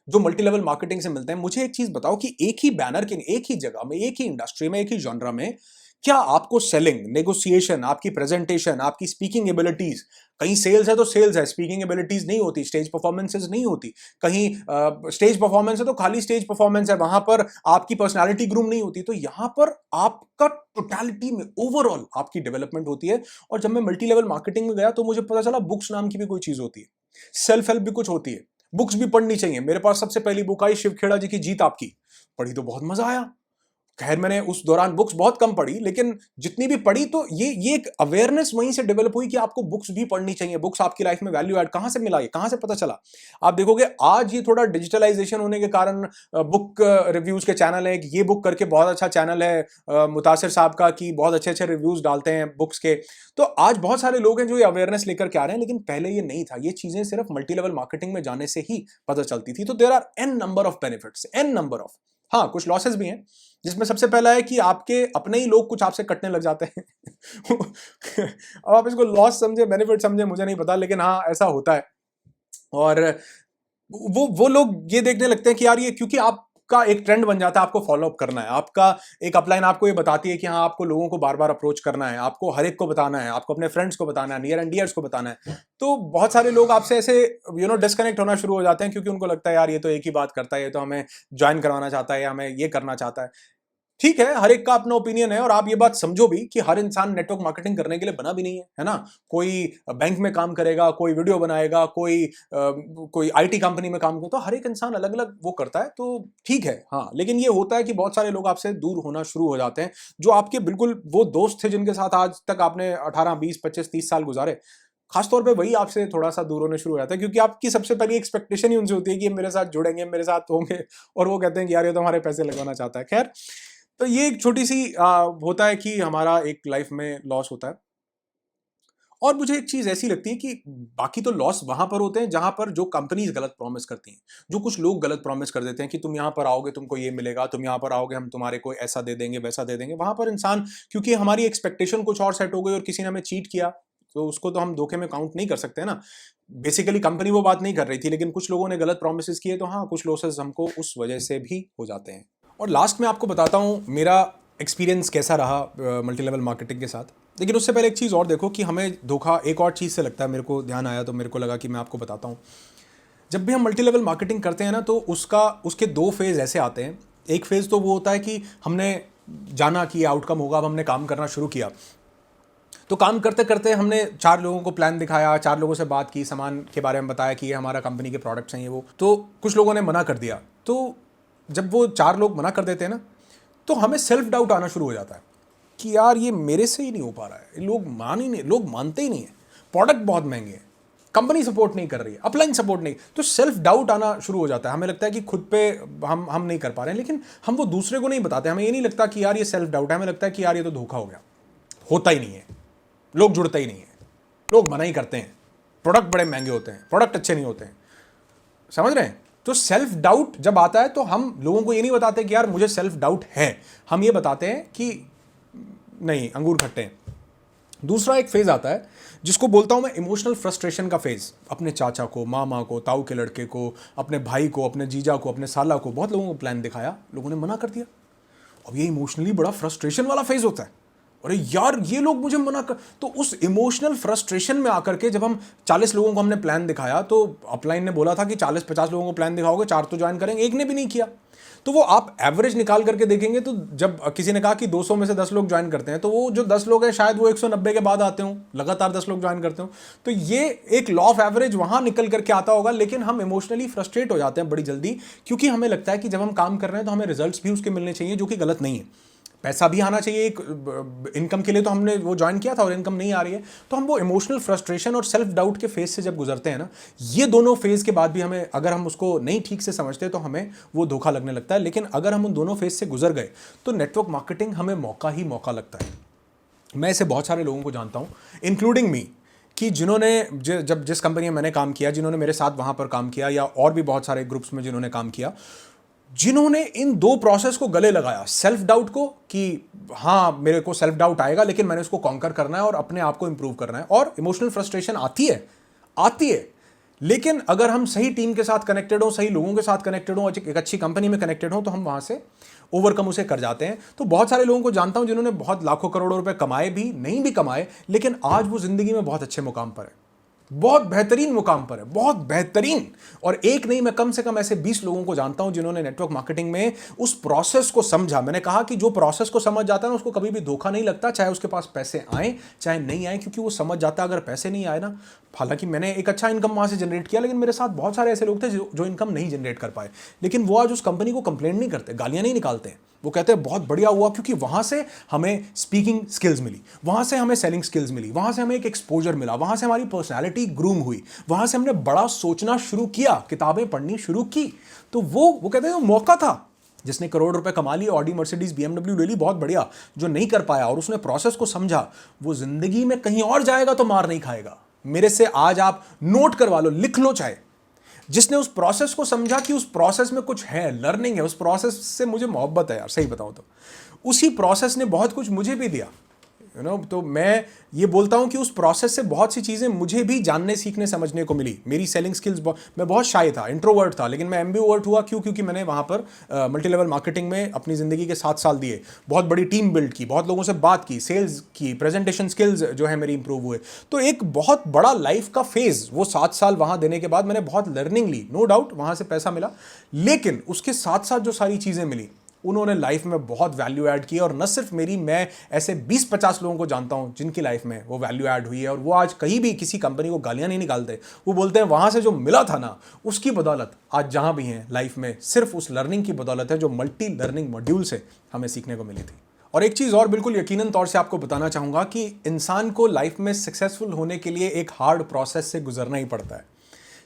जो मल्टी लेवल मार्केटिंग से मिलते हैं। मुझे एक चीज बताओ कि एक ही बैनर के, एक ही जगह में, एक ही इंडस्ट्री में, एक ही जॉनरा में, क्या आपको सेलिंग, नेगोशिएशन, आपकी प्रेजेंटेशन, आपकी स्पीकिंग एबिलिटीज, कहीं सेल्स है तो सेल्स है, स्पीकिंग एबिलिटीज नहीं होती, स्टेज परफॉर्मेंसेज नहीं होती, कहीं स्टेज परफॉर्मेंस है तो खाली स्टेज परफॉर्मेंस है, वहां पर आपकी पर्सनालिटी ग्रूम नहीं होती, तो यहां पर आपका टोटलिटी में ओवरऑल आपकी डेवलपमेंट होती है। और जब मैं मल्टी लेवल मार्केटिंग में गया तो मुझे पता चला बुक्स नाम की भी कोई चीज होती है, सेल्फ हेल्प भी कुछ होती है, बुक्स भी पढ़नी चाहिए। मेरे पास सबसे पहली बुक आई शिव खेड़ा जी की जीत आपकी, पढ़ी तो बहुत मजा आया। खैर मैंने उस दौरान बुक्स बहुत कम पढ़ी, लेकिन जितनी भी पढ़ी तो ये एक अवेयरनेस वहीं से डेवलप हुई कि आपको बुक्स भी पढ़नी चाहिए। बुक्स आपकी लाइफ में वैल्यू ऐड कहां से मिला, ये कहां से पता चला? आप देखोगे आज ये थोड़ा डिजिटलाइजेशन होने के कारण बुक रिव्यूज के चैनल है। ये बुक करके बहुत अच्छा चैनल है मुतासिर साहब का, कि बहुत अच्छे अच्छे रिव्यूज डालते हैं बुक्स के। तो आज बहुत सारे लोग हैं जो ये अवेयरनेस लेकर के आ रहे हैं, लेकिन पहले ये नहीं था। ये चीजें सिर्फ मल्टी लेवल मार्केटिंग में जाने से ही पता चलती थी। तो there are N number of benefits, N number of. हाँ, कुछ लॉसेस भी हैं, जिसमें सबसे पहला है कि आपके अपने ही लोग कुछ आपसे कटने लग जाते हैं। अब आप इसको लॉस समझे बेनिफिट समझे मुझे नहीं पता, लेकिन हाँ ऐसा होता है। और वो लोग ये देखने लगते हैं कि यार ये, क्योंकि आपका एक ट्रेंड बन जाता है, आपको फॉलो अप करना है। आपका एक अपलाइन आपको ये बताती है कि हाँ आपको लोगों को बार बार अप्रोच करना है, आपको हर एक को बताना है, आपको अपने फ्रेंड्स को बताना है, नियर एंड डियर्स को बताना है। तो बहुत सारे लोग आपसे ऐसे डिस्कनेक्ट होना शुरू हो जाते हैं, क्योंकि उनको लगता है यार ये तो एक ही बात करता है, ये तो हमें ज्वाइन करवाना चाहता है या हमें ये करना चाहता है। ठीक है, हर एक का अपना ओपिनियन है। और आप ये बात समझो भी कि हर इंसान नेटवर्क मार्केटिंग करने के लिए बना भी नहीं है ना। कोई बैंक में काम करेगा, कोई वीडियो बनाएगा, कोई आईटी कंपनी में काम करता है। तो हर एक इंसान अलग अलग वो करता है, तो ठीक है। हाँ, लेकिन ये होता है कि बहुत सारे लोग आपसे दूर होना शुरू हो जाते हैं, जो आपके बिल्कुल वो दोस्त थे जिनके साथ आज तक आपने 18 20 25 30 साल गुजारे। खासतौर पे वही आपसे थोड़ा सा दूर होने शुरू हो जाता है, क्योंकि आपकी सबसे पहली एक्सपेक्टेशन ही उनसे होती है कि ये मेरे साथ जुड़ेंगे, मेरे साथ होंगे, और वो कहते हैं कि यार ये तो हमारे पैसे लगवाना चाहता है। खैर, तो ये एक छोटी सी होता है कि हमारा एक लाइफ में लॉस होता है। और मुझे एक चीज ऐसी लगती है कि बाकी तो लॉस वहां पर होते हैं जहां पर जो कंपनीज गलत प्रॉमिस करती हैं, जो कुछ लोग गलत प्रॉमिस कर देते हैं कि तुम यहां पर आओगे तुमको ये मिलेगा, तुम यहां पर आओगे हम तुम्हारे को ऐसा दे देंगे वैसा दे देंगे। वहां पर इंसान, क्योंकि हमारी एक्सपेक्टेशन कुछ और सेट हो गई और किसी ने हमें चीट किया, तो उसको तो हम धोखे में काउंट नहीं कर सकते ना। बेसिकली कंपनी वो बात नहीं कर रही थी, लेकिन कुछ लोगों ने गलत प्रोमिस किए, तो हाँ कुछ लॉसेस हमको उस वजह से भी हो जाते हैं। और लास्ट में आपको बताता हूँ मेरा एक्सपीरियंस कैसा रहा मल्टी लेवल मार्केटिंग के साथ। लेकिन उससे पहले एक चीज़ और देखो कि हमें धोखा एक और चीज़ से लगता है। मेरे को ध्यान आया तो मेरे को लगा कि मैं आपको बताता हूँ। जब भी हम मल्टी लेवल मार्केटिंग करते हैं ना, तो उसके दो फेज़ ऐसे आते हैं। एक फेज़ तो वो होता है कि हमने जाना कि आउटकम होगा, अब हमने काम करना शुरू किया। तो काम करते करते हमने 4 लोगों को प्लान दिखाया, 4 लोगों से बात की, सामान के बारे में बताया कि ये हमारा कंपनी के प्रोडक्ट्स हैं, ये वो। तो कुछ लोगों ने मना कर दिया। तो जब वो 4 लोग मना कर देते हैं ना, तो हमें सेल्फ डाउट आना शुरू हो जाता है कि यार ये मेरे से ही नहीं हो पा रहा है, लोग मानते ही नहीं है, प्रोडक्ट बहुत महंगे हैं, कंपनी सपोर्ट नहीं कर रही है, अपलाइन सपोर्ट नहीं। तो सेल्फ डाउट आना शुरू हो जाता है। हमें लगता है कि खुद पे हम नहीं कर पा रहे हैं, लेकिन हम वो दूसरे को नहीं बताते। हमें ये नहीं लगता कि यार ये सेल्फ डाउट है, हमें लगता है कि यार ये तो धोखा हो गया, होता ही नहीं है, लोग जुड़ते ही नहीं है, लोग मना ही करते हैं, प्रोडक्ट बड़े महंगे होते हैं, प्रोडक्ट अच्छे नहीं होते हैं। समझ रहे हैं? तो सेल्फ डाउट जब आता है तो हम लोगों को ये नहीं बताते कि यार मुझे सेल्फ डाउट है, हम ये बताते हैं कि नहीं अंगूर खट्टे हैं। दूसरा एक फेज आता है जिसको बोलता हूं मैं इमोशनल फ्रस्ट्रेशन का फेज। अपने चाचा को, मामा को, ताऊ के लड़के को, अपने भाई को, अपने जीजा को, अपने साला को, बहुत लोगों को प्लान दिखाया, लोगों ने मना कर दिया। अब ये इमोशनली बड़ा फ्रस्ट्रेशन वाला फेज होता है। अरे यार ये लोग मुझे मना कर, तो उस इमोशनल फ्रस्ट्रेशन में आकर के जब हम 40 लोगों को हमने प्लान दिखाया, तो अपलाइन ने बोला था कि 40-50 लोगों को प्लान दिखाओगे, 4 तो ज्वाइन करेंगे, एक ने भी नहीं किया। तो वो आप एवरेज निकाल करके देखेंगे, तो जब किसी ने कहा कि 200 में से 10 लोग ज्वाइन करते हैं, तो वो जो 10 लोग हैं शायद वो 190 के बाद आते हों, लगातार 10 लोग ज्वाइन करते हो। तो ये एक लॉ ऑफ एवरेज वहां निकल करके आता होगा। लेकिन हम इमोशनली फ्रस्ट्रेट हो जाते हैं बड़ी जल्दी, क्योंकि हमें लगता है कि जब हम काम कर रहे हैं तो हमें रिजल्ट्स भी उसके मिलने चाहिए, जो कि गलत नहीं है। पैसा भी आना चाहिए एक इनकम के लिए, तो हमने वो ज्वाइन किया था और इनकम नहीं आ रही है। तो हम वो इमोशनल फ्रस्ट्रेशन और सेल्फ डाउट के फेज से जब गुजरते हैं ना, ये दोनों फेज के बाद भी हमें, अगर हम उसको नहीं ठीक से समझते तो हमें वो धोखा लगने लगता है। लेकिन अगर हम उन दोनों फेज से गुजर गए तो नेटवर्क मार्केटिंग हमें मौका ही मौका लगता है। मैं ऐसे बहुत सारे लोगों को जानता हूँ, इंक्लूडिंग मी, कि जिन्होंने जब जिस कंपनी में मैंने काम किया, जिन्होंने मेरे साथ वहाँ पर काम किया, या और भी बहुत सारे ग्रुप्स में जिन्होंने काम किया, जिन्होंने इन दो प्रोसेस को गले लगाया, सेल्फ डाउट को कि हाँ मेरे को सेल्फ डाउट आएगा लेकिन मैंने उसको कॉन्कर करना है और अपने आप को इंप्रूव करना है, और इमोशनल फ्रस्ट्रेशन आती है। लेकिन अगर हम सही टीम के साथ कनेक्टेड हो, सही लोगों के साथ कनेक्टेड हो, एक अच्छी कंपनी में कनेक्टेड हो, तो हम वहां से ओवरकम उसे कर जाते हैं। तो बहुत सारे लोगों को जानता हूं जिन्होंने बहुत लाखों करोड़ों रुपए कमाए भी, नहीं भी कमाए, लेकिन आज वो जिंदगी में बहुत अच्छे मुकाम पर है। बहुत बेहतरीन मुकाम पर है, बहुत बेहतरीन। और एक नहीं, मैं कम से कम ऐसे 20 लोगों को जानता हूं जिन्होंने नेटवर्क मार्केटिंग में उस प्रोसेस को समझा। मैंने कहा कि जो प्रोसेस को समझ जाता है ना, उसको कभी भी धोखा नहीं लगता, चाहे उसके पास पैसे आए चाहे नहीं आए, क्योंकि वो समझ जाता है अगर पैसे नहीं आए ना, हालांकि मैंने एक अच्छा इनकम वहां से जनरेट किया, लेकिन मेरे साथ बहुत सारे ऐसे लोग थे जो इनकम नहीं जनरेट कर पाए, लेकिन वो आज उस कंपनी को कंप्लेंट नहीं करते, गालियां नहीं निकालते। वो कहते हैं बहुत बढ़िया हुआ, क्योंकि वहां से हमें स्पीकिंग स्किल्स मिली, वहां से हमें सेलिंग स्किल्स मिली, वहां से हमें एक एक्सपोजर मिला, वहां से हमारी पर्सनैलिटी ग्रूम हुई, वहां से हमने बड़ा सोचना शुरू किया, किताबें पढ़नी शुरू की। तो वो कहते हैं वो मौका था। जिसने करोड़ रुपए कमा लिए, ऑडी मर्सिडीज बीएमडब्ल्यू ले ली, बहुत बढ़िया। जो नहीं कर पाया और उसने प्रोसेस को समझा, वो जिंदगी में कहीं और जाएगा तो मार नहीं खाएगा। मेरे से आज आप नोट करवा लो, लिख लो चाहे, जिसने उस प्रोसेस को समझा कि उस प्रोसेस में कुछ है, लर्निंग है, उस प्रोसेस से मुझे मोहब्बत है यार, सही बताऊं तो उसी प्रोसेस ने बहुत कुछ मुझे भी दिया, तो मैं ये बोलता हूं कि उस प्रोसेस से बहुत सी चीज़ें मुझे भी जानने सीखने समझने को मिली। मेरी सेलिंग स्किल्स, मैं बहुत शाय था, इंट्रोवर्ट था, लेकिन मैं एम्बिवर्ट हुआ। क्यों? क्योंकि मैंने वहां पर मल्टी लेवल मार्केटिंग में अपनी ज़िंदगी के 7 साल दिए, बहुत बड़ी टीम बिल्ड की, बहुत लोगों से बात की, सेल्स की, प्रेजेंटेशन स्किल्स जो है मेरी इंप्रूव हुए। तो एक बहुत बड़ा लाइफ का फेज, वो 7 साल वहां देने के बाद मैंने बहुत लर्निंग ली, नो डाउट वहां से पैसा मिला, लेकिन उसके साथ साथ जो सारी चीज़ें मिली, उन्होंने लाइफ में बहुत वैल्यू ऐड की। और न सिर्फ मेरी, मैं ऐसे 20-50 लोगों को जानता हूं जिनकी लाइफ में वो वैल्यू ऐड हुई है, और वो आज कहीं भी किसी कंपनी को गालियां नहीं निकालते। वो बोलते हैं वहां से जो मिला था ना, उसकी बदौलत आज जहां भी हैं लाइफ में, सिर्फ उस लर्निंग की बदौलत है जो मल्टी लर्निंग मॉड्यूल से हमें सीखने को मिली थी। और एक चीज़ और बिल्कुल यकीनन तौर से आपको बताना चाहूंगा कि इंसान को लाइफ में सक्सेसफुल होने के लिए एक हार्ड प्रोसेस से गुजरना ही पड़ता है।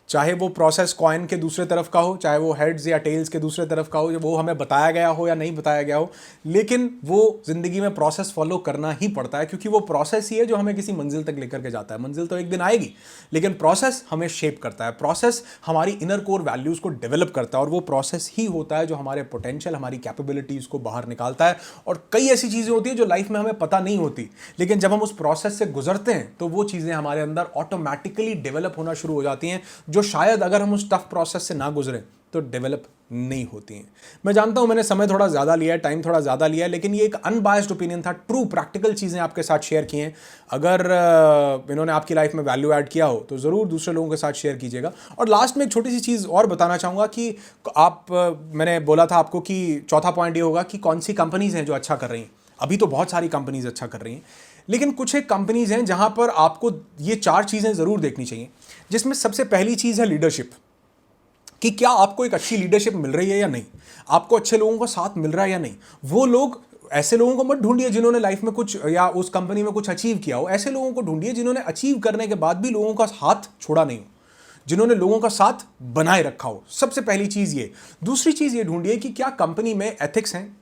चाहे वो प्रोसेस कॉइन के दूसरे तरफ का हो, चाहे वो हेड्स या टेल्स के दूसरे तरफ का हो, वो हमें बताया गया हो या नहीं बताया गया हो, लेकिन वो ज़िंदगी में प्रोसेस फॉलो करना ही पड़ता है, क्योंकि वो प्रोसेस ही है जो हमें किसी मंजिल तक लेकर के जाता है। मंजिल तो एक दिन आएगी, लेकिन प्रोसेस हमें शेप करता है, प्रोसेस हमारी इनर कोर वैल्यूज़ को डेवलप करता है, और वो प्रोसेस ही होता है जो हमारे पोटेंशियल, हमारी कैपेबिलिटीज़ को बाहर निकालता है। और कई ऐसी चीज़ें होती हैं जो लाइफ में हमें पता नहीं होती, लेकिन जब हम उस प्रोसेस से गुजरते हैं तो वो चीज़ें हमारे अंदर ऑटोमेटिकली डेवलप होना शुरू हो जाती हैं, जो शायद अगर हम उस टफ प्रोसेस से ना गुजरे तो डेवलप नहीं होती हैं। मैं जानता हूं मैंने समय थोड़ा ज़्यादा लिया है, टाइम थोड़ा ज़्यादा लिया है, लेकिन ये एक अनबायस्ड ओपिनियन था, ट्रू प्रैक्टिकल चीज़ें आपके साथ शेयर की हैं। अगर इन्होंने आपकी लाइफ में वैल्यू ऐड किया हो तो ज़रूर दूसरे लोगों के साथ शेयर कीजिएगा। और लास्ट में एक छोटी सी चीज़ और बताना चाहूँगा कि मैंने बोला था आपको कि चौथा पॉइंट ये होगा कि कौन सी कंपनीज़ हैं जो अच्छा कर रही हैं। अभी तो बहुत सारी कंपनीज अच्छा कर रही हैं, लेकिन कुछ एक कंपनीज हैं जहां पर आपको ये 4 चीज़ें ज़रूर देखनी चाहिए, जिसमें सबसे पहली चीज़ है लीडरशिप, कि क्या आपको एक अच्छी लीडरशिप मिल रही है या नहीं, आपको अच्छे लोगों का साथ मिल रहा है या नहीं। वो लोग, ऐसे लोगों को मत ढूंढिए जिन्होंने लाइफ में कुछ या उस कंपनी में कुछ अचीव किया हो, ऐसे लोगों को ढूंढिए जिन्होंने अचीव करने के बाद भी लोगों का हाथ छोड़ा नहीं हो, जिन्होंने लोगों का साथ बनाए रखा हो। सबसे पहली चीज़ ये। दूसरी चीज़ ये ढूंढिए कि क्या कंपनी में एथिक्स हैं,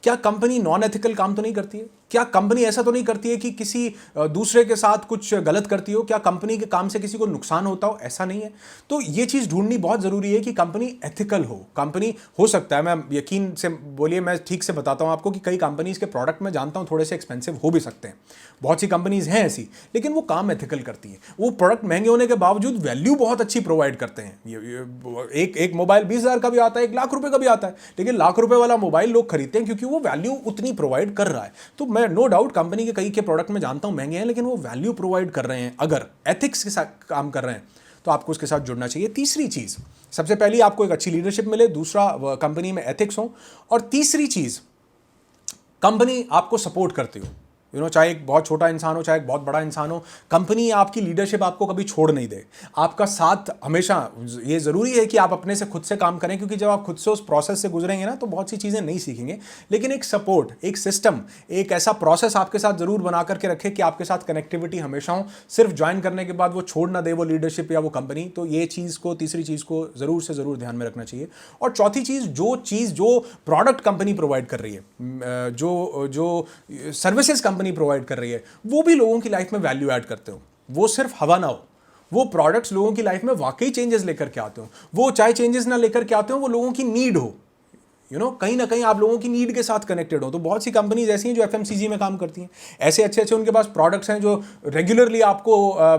क्या कंपनी नॉन एथिकल काम तो नहीं करती है, क्या कंपनी ऐसा तो नहीं करती है कि किसी दूसरे के साथ कुछ गलत करती हो, क्या कंपनी के काम से किसी को नुकसान होता हो, ऐसा नहीं है। तो ये चीज़ ढूंढनी बहुत ज़रूरी है कि कंपनी एथिकल हो। कंपनी हो सकता है, मैं यकीन से बोलिए, मैं ठीक से बताता हूँ आपको कि कई कंपनीज़ के प्रोडक्ट मैं जानता हूँ थोड़े से एक्सपेंसिव हो भी सकते हैं, बहुत सी कंपनीज़ हैं ऐसी, लेकिन वो काम एथिकल करती हैं। वो प्रोडक्ट महंगे होने के बावजूद वैल्यू बहुत अच्छी प्रोवाइड करते हैं। एक मोबाइल 20,000 का भी आता है, 1,00,000 का भी आता है, लेकिन ₹1,00,000 वाला मोबाइल लोग खरीदते हैं क्योंकि वो वैल्यू उतनी प्रोवाइड कर रहा है। तो मैं नो डाउट कंपनी के कई के प्रोडक्ट में जानता हूं महंगे हैं, लेकिन वो वैल्यू प्रोवाइड कर रहे हैं, अगर एथिक्स के साथ काम कर रहे हैं तो आपको उसके साथ जुड़ना चाहिए। तीसरी चीज, सबसे पहली आपको एक अच्छी लीडरशिप मिले, दूसरा कंपनी में एथिक्स हो, और तीसरी चीज कंपनी आपको सपोर्ट करती हो। चाहे एक बहुत छोटा इंसान हो, चाहे एक बहुत बड़ा इंसान हो, कंपनी आपकी लीडरशिप आपको कभी छोड़ नहीं दे, आपका साथ हमेशा। ये ज़रूरी है कि आप अपने से खुद से काम करें, क्योंकि जब आप खुद से उस प्रोसेस से गुजरेंगे ना तो बहुत सी चीज़ें नहीं सीखेंगे, लेकिन एक सपोर्ट, एक सिस्टम, एक ऐसा प्रोसेस आपके साथ ज़रूर बना करके रखे कि आपके साथ कनेक्टिविटी हमेशा हो। सिर्फ ज्वाइन करने के बाद वो छोड़ ना दे वो लीडरशिप या वो कंपनी। तो ये चीज़ को, तीसरी चीज़ को ज़रूर से ज़रूर ध्यान में रखना चाहिए। और चौथी चीज़, जो प्रोडक्ट कंपनी प्रोवाइड कर रही है, जो सर्विसेज कंपनी प्रोवाइड कर रही है, वो भी लोगों की लाइफ में वैल्यू ऐड करते हो। वो सिर्फ हवा ना हो, वो प्रोडक्ट्स लोगों की लाइफ में वाकई चेंजेस लेकर के आते हो। वो चाहे चेंजेस ना लेकर के आते हो, वो लोगों की नीड हो। कहीं ना कहीं आप लोगों की नीड के साथ कनेक्टेड हो। तो बहुत सी कंपनीज ऐसी हैं जो एफएमसीजी में काम करती हैं, ऐसे अच्छे अच्छे उनके पास प्रोडक्ट्स हैं जो रेगुलरली आपको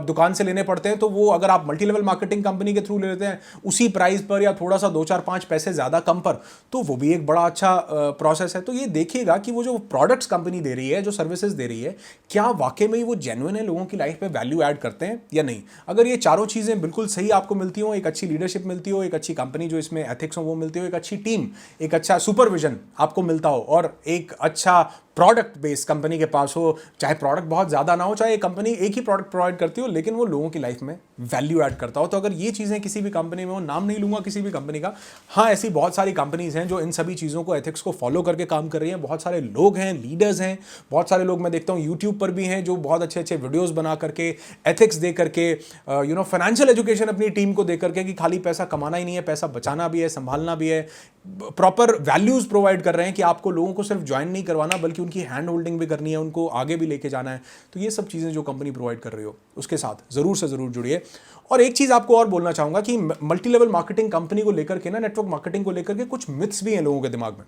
दुकान से लेने पड़ते हैं। तो वो अगर आप मल्टी लेवल मार्केटिंग कंपनी के थ्रू ले लेते हैं उसी प्राइस पर या थोड़ा सा 2 4 5 पैसे ज़्यादा कम पर, तो वो भी एक बड़ा अच्छा प्रोसेस है। तो ये देखिएगा कि वो जो प्रोडक्ट्स कंपनी दे रही है, जो सर्विसेज दे रही है, क्या वाकई में वो जेन्युइन है, लोगों की लाइफ में वैल्यू ऐड करते हैं या नहीं। अगर ये चारों चीज़ें बिल्कुल सही आपको मिलती हो, एक अच्छी लीडरशिप मिलती हो, एक अच्छी कंपनी जो इसमें एथिक्स हो वो मिलती हो, एक अच्छी टीम, एक अच्छा सुपरविजन आपको मिलता हो, और एक अच्छा प्रोडक्ट बेस्ड कंपनी के पास हो, चाहे प्रोडक्ट बहुत ज़्यादा ना हो, चाहे कंपनी एक ही प्रोडक्ट प्रोवाइड करती हो लेकिन वो लोगों की लाइफ में वैल्यू ऐड करता हो, तो अगर ये चीज़ें किसी भी कंपनी में हो, नाम नहीं लूंगा किसी भी कंपनी का, हाँ ऐसी बहुत सारी कंपनीज हैं जो इन सभी चीज़ों को, एथिक्स को फॉलो करके काम कर रही हैं। बहुत सारे लोग हैं, लीडर्स हैं, बहुत सारे लोग मैं देखता हूँ यूट्यूब पर भी हैं जो बहुत अच्छे अच्छे वीडियोज़ बना करके, एथिक्स दे करके, फाइनेंशियल एजुकेशन अपनी टीम को दे करके कि खाली पैसा कमाना ही नहीं है, पैसा बचाना भी है, संभालना भी है, प्रॉपर वैल्यूज़ प्रोवाइड कर रहे हैं कि आपको लोगों को सिर्फ ज्वाइन नहीं करवाना बल्कि उनकी हैंड होल्डिंग भी करनी है, उनको आगे भी लेके जाना है। तो ये सब चीज़ें जो कंपनी प्रोवाइड कर रही हो उसके साथ ज़रूर से ज़रूर जुड़िए। और एक चीज़ आपको और बोलना चाहूँगा कि मल्टी लेवल मार्केटिंग कंपनी को लेकर के ना, नेटवर्क मार्केटिंग को लेकर के कुछ मिथ्स भी हैं लोगों के दिमाग में,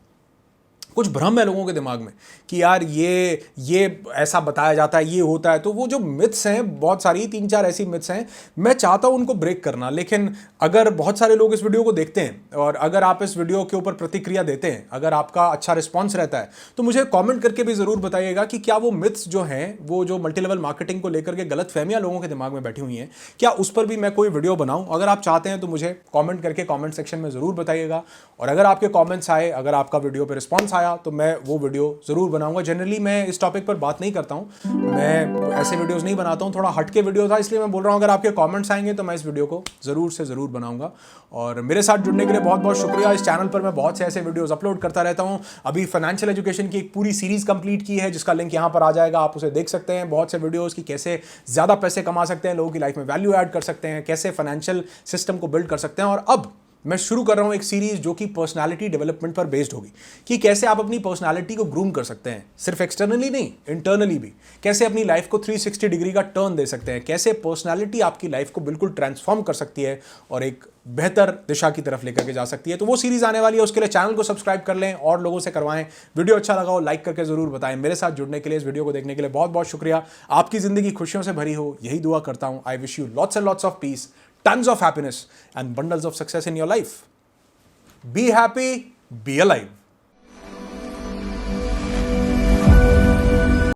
कुछ भ्रम है लोगों के दिमाग में कि यार ये ऐसा बताया जाता है, ये होता है। तो वो जो मिथ्स हैं, बहुत सारी 3 4 ऐसी मिथ्स हैं, मैं चाहता हूं उनको ब्रेक करना। लेकिन अगर बहुत सारे लोग इस वीडियो को देखते हैं और अगर आप इस वीडियो के ऊपर प्रतिक्रिया देते हैं, अगर आपका अच्छा रिस्पॉन्स रहता है, तो मुझे कॉमेंट करके भी जरूर बताइएगा कि क्या वो मिथ्स जो हैं, वो जो मल्टी लेवल मार्केटिंग को लेकर के गलत फहमियां लोगों के दिमाग में बैठी हुई हैं, क्या उस पर भी मैं कोई वीडियो बनाऊं। अगर आप चाहते हैं तो मुझे कॉमेंट करके कॉमेंट सेक्शन में जरूर बताइएगा। और अगर आपके कॉमेंट्स आए, अगर आपका वीडियो पर रिस्पॉन्स आया, तो मैं वो वीडियो जरूर बनाऊंगा। जनरली मैं इस टॉपिक पर बात नहीं करता हूं, मैं ऐसे वीडियोस नहीं बनाता हूं, थोड़ा हटके वीडियो था इसलिए मैं बोल रहा हूं। अगर आपके कमेंट्स आएंगे तो मैं इस वीडियो को जरूर से जरूर बनाऊंगा। और मेरे साथ जुड़ने के लिए बहुत बहुत शुक्रिया। इस चैनल पर मैं बहुत से ऐसे वीडियोस अपलोड करता रहता हूं। अभी फाइनेंशियल एजुकेशन की एक पूरी सीरीज कंप्लीट की है जिसका लिंक यहां पर आ जाएगा, आप उसे देख सकते हैं। बहुत से वीडियोस की कैसे ज्यादा पैसे कमा सकते हैं, लोगों की लाइफ में वैल्यू ऐड कर सकते हैं, कैसे फाइनेंशियल सिस्टम को बिल्ड कर सकते हैं। और अब मैं शुरू कर रहा हूं एक सीरीज जो कि पर्सनालिटी डेवलपमेंट पर बेस्ड होगी, कि कैसे आप अपनी पर्सनालिटी को ग्रूम कर सकते हैं, सिर्फ एक्सटर्नली नहीं, इंटरनली भी। कैसे अपनी लाइफ को 360 डिग्री का टर्न दे सकते हैं, कैसे पर्सनालिटी आपकी लाइफ को बिल्कुल ट्रांसफॉर्म कर सकती है और एक बेहतर दिशा की तरफ लेकर के जा सकती है। तो वो सीरीज आने वाली है, उसके लिए चैनल को सब्सक्राइब कर लें और लोगों से करवाएं। वीडियो अच्छा लगा हो लाइक करके जरूर बताएं। मेरे साथ जुड़ने के लिए, इस वीडियो को देखने के लिए बहुत बहुत शुक्रिया। आपकी जिंदगी खुशियों से भरी हो, यही दुआ करता हूं। I wish you lots and lots of peace, tons of happiness and bundles of success in your life. Be happy, be alive.